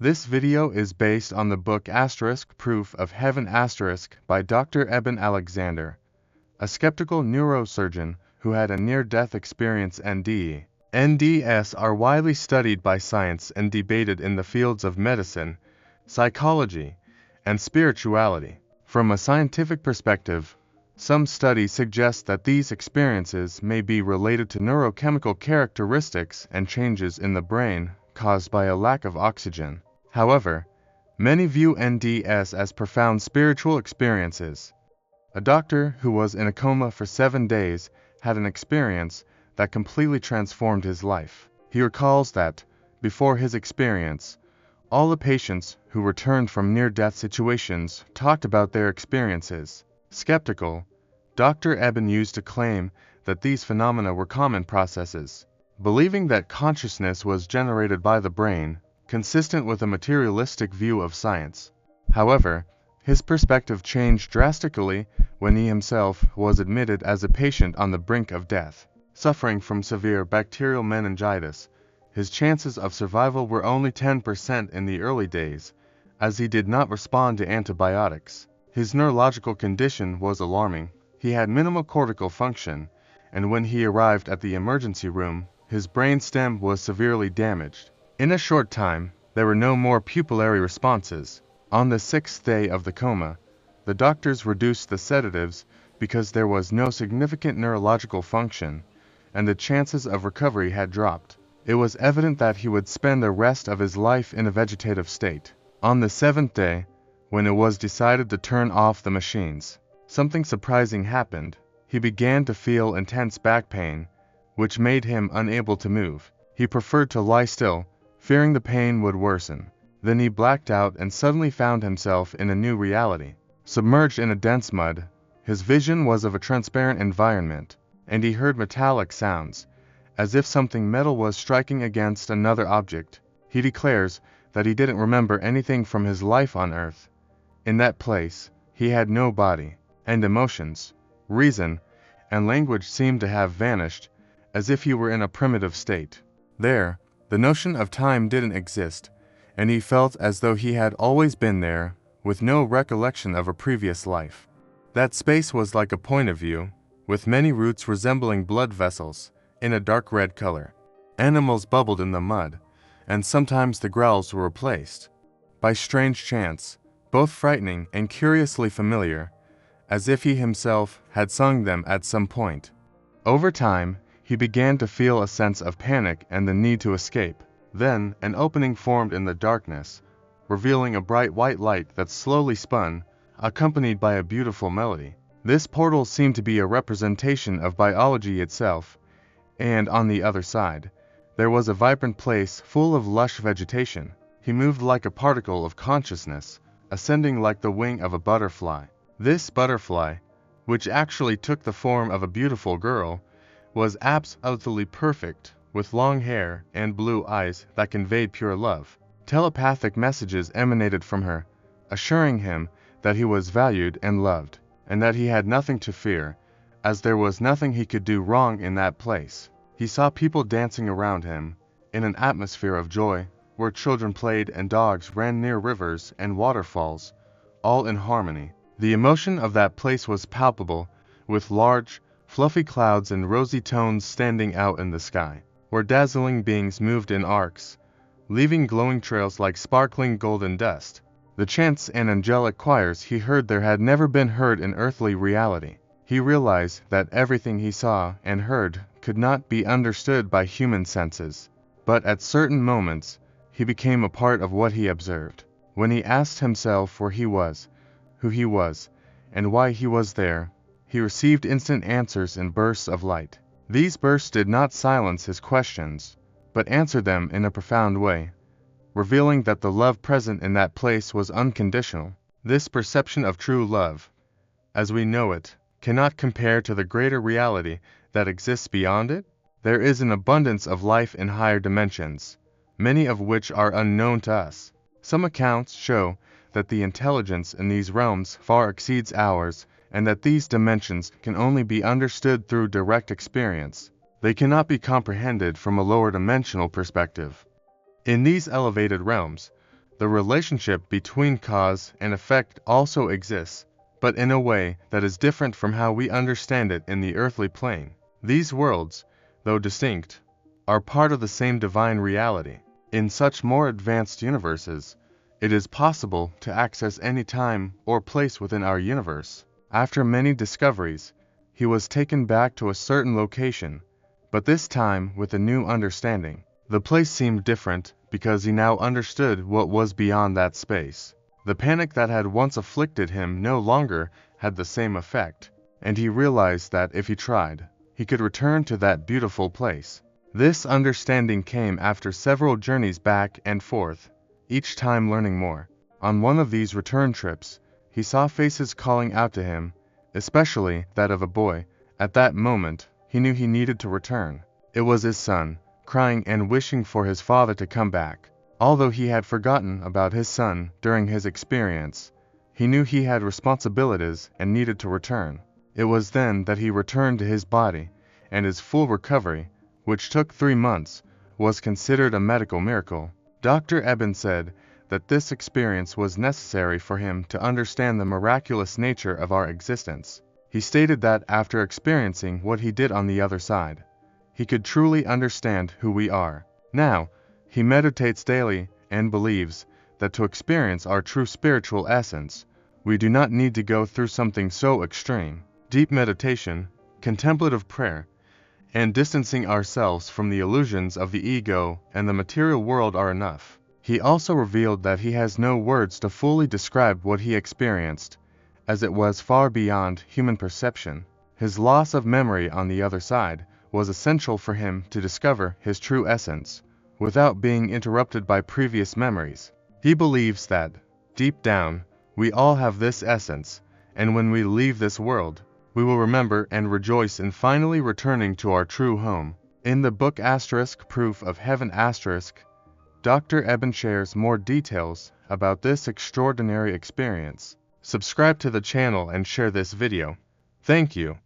This video is based on the book Proof of Heaven by Dr. Eben Alexander, a skeptical neurosurgeon who had a near-death experience. NDEs are widely studied by science and debated in the fields of medicine, psychology, and spirituality. From a scientific perspective, some studies suggest that these experiences may be related to neurochemical characteristics and changes in the brain caused by a lack of oxygen. However, many view NDEs as profound spiritual experiences. A doctor who was in a coma for 7 days had an experience that completely transformed his life. He recalls that, before his experience, all the patients who returned from near-death situations talked about their experiences. Skeptical, Dr. Eben used to claim that these phenomena were common processes, believing that consciousness was generated by the brain, consistent with a materialistic view of science. However, his perspective changed drastically when he himself was admitted as a patient on the brink of death. Suffering from severe bacterial meningitis, his chances of survival were only 10% in the early days, as he did not respond to antibiotics. His neurological condition was alarming. He had minimal cortical function, and when he arrived at the emergency room, his brain stem was severely damaged. In a short time, there were no more pupillary responses. On the 6th day of the coma, the doctors reduced the sedatives because there was no significant neurological function, and the chances of recovery had dropped. It was evident that he would spend the rest of his life in a vegetative state. On the 7th day, when it was decided to turn off the machines, something surprising happened. He began to feel intense back pain, which made him unable to move. He preferred to lie still, fearing the pain would worsen. Then he blacked out and suddenly found himself in a new reality. Submerged in a dense mud, his vision was of a transparent environment, and he heard metallic sounds, as if something metal was striking against another object. He declares that he didn't remember anything from his life on Earth. In that place, he had no body, and emotions, reason, and language seemed to have vanished, as if he were in a primitive state. There, the notion of time didn't exist, and he felt as though he had always been there, with no recollection of a previous life. That space was like a point of view, with many roots resembling blood vessels, in a dark red color. Animals bubbled in the mud, and sometimes the growls were replaced by strange chants, both frightening and curiously familiar, as if he himself had sung them at some point. Over time, he began to feel a sense of panic and the need to escape. Then, an opening formed in the darkness, revealing a bright white light that slowly spun, accompanied by a beautiful melody. This portal seemed to be a representation of biology itself, and on the other side, there was a vibrant place full of lush vegetation. He moved like a particle of consciousness, ascending like the wing of a butterfly. This butterfly, which actually took the form of a beautiful girl, was absolutely perfect, with long hair and blue eyes that conveyed pure love. Telepathic messages emanated from her, assuring him that he was valued and loved, and that he had nothing to fear, as there was nothing he could do wrong in that place. He saw people dancing around him, in an atmosphere of joy, where children played and dogs ran near rivers and waterfalls, all in harmony. The emotion of that place was palpable, with large, fluffy clouds and rosy tones standing out in the sky, where dazzling beings moved in arcs, leaving glowing trails like sparkling golden dust. The chants and angelic choirs he heard there had never been heard in earthly reality. He realized that everything he saw and heard could not be understood by human senses, but at certain moments, he became a part of what he observed. When he asked himself where he was, who he was, and why he was there, he received instant answers in bursts of light. These bursts did not silence his questions, but answered them in a profound way, revealing that the love present in that place was unconditional. This perception of true love, as we know it, cannot compare to the greater reality that exists beyond it. There is an abundance of life in higher dimensions, many of which are unknown to us. Some accounts show that the intelligence in these realms far exceeds ours, and that these dimensions can only be understood through direct experience. They cannot be comprehended from a lower dimensional perspective. In these elevated realms, The relationship between cause and effect also exists, but in a way that is different from how we understand it in the earthly plane. These worlds, though distinct, are part of the same divine reality. In such more advanced universes, it is possible to access any time or place within our universe. After many discoveries, he was taken back to a certain location, but this time with a new understanding. The place seemed different because he now understood what was beyond that space. The panic that had once afflicted him no longer had the same effect, and he realized that if he tried, he could return to that beautiful place. This understanding came after several journeys back and forth, each time learning more. On one of these return trips, he saw faces calling out to him, especially that of a boy. At that moment, he knew he needed to return. It was his son, crying and wishing for his father to come back. Although he had forgotten about his son during his experience, he knew he had responsibilities and needed to return. It was then that he returned to his body, and his full recovery, which took 3 months, was considered a medical miracle. Dr. Eben said that this experience was necessary for him to understand the miraculous nature of our existence. He stated that after experiencing what he did on the other side, he could truly understand who we are. Now, he meditates daily and believes that to experience our true spiritual essence, we do not need to go through something so extreme. Deep meditation, contemplative prayer, and distancing ourselves from the illusions of the ego and the material world are enough. He also revealed that he has no words to fully describe what he experienced, as it was far beyond human perception. His loss of memory on the other side was essential for him to discover his true essence, without being interrupted by previous memories. He believes that, deep down, we all have this essence, and when we leave this world, we will remember and rejoice in finally returning to our true home. In the book Proof of Heaven Dr. Eben shares more details about this extraordinary experience. Subscribe to the channel and share this video. Thank you.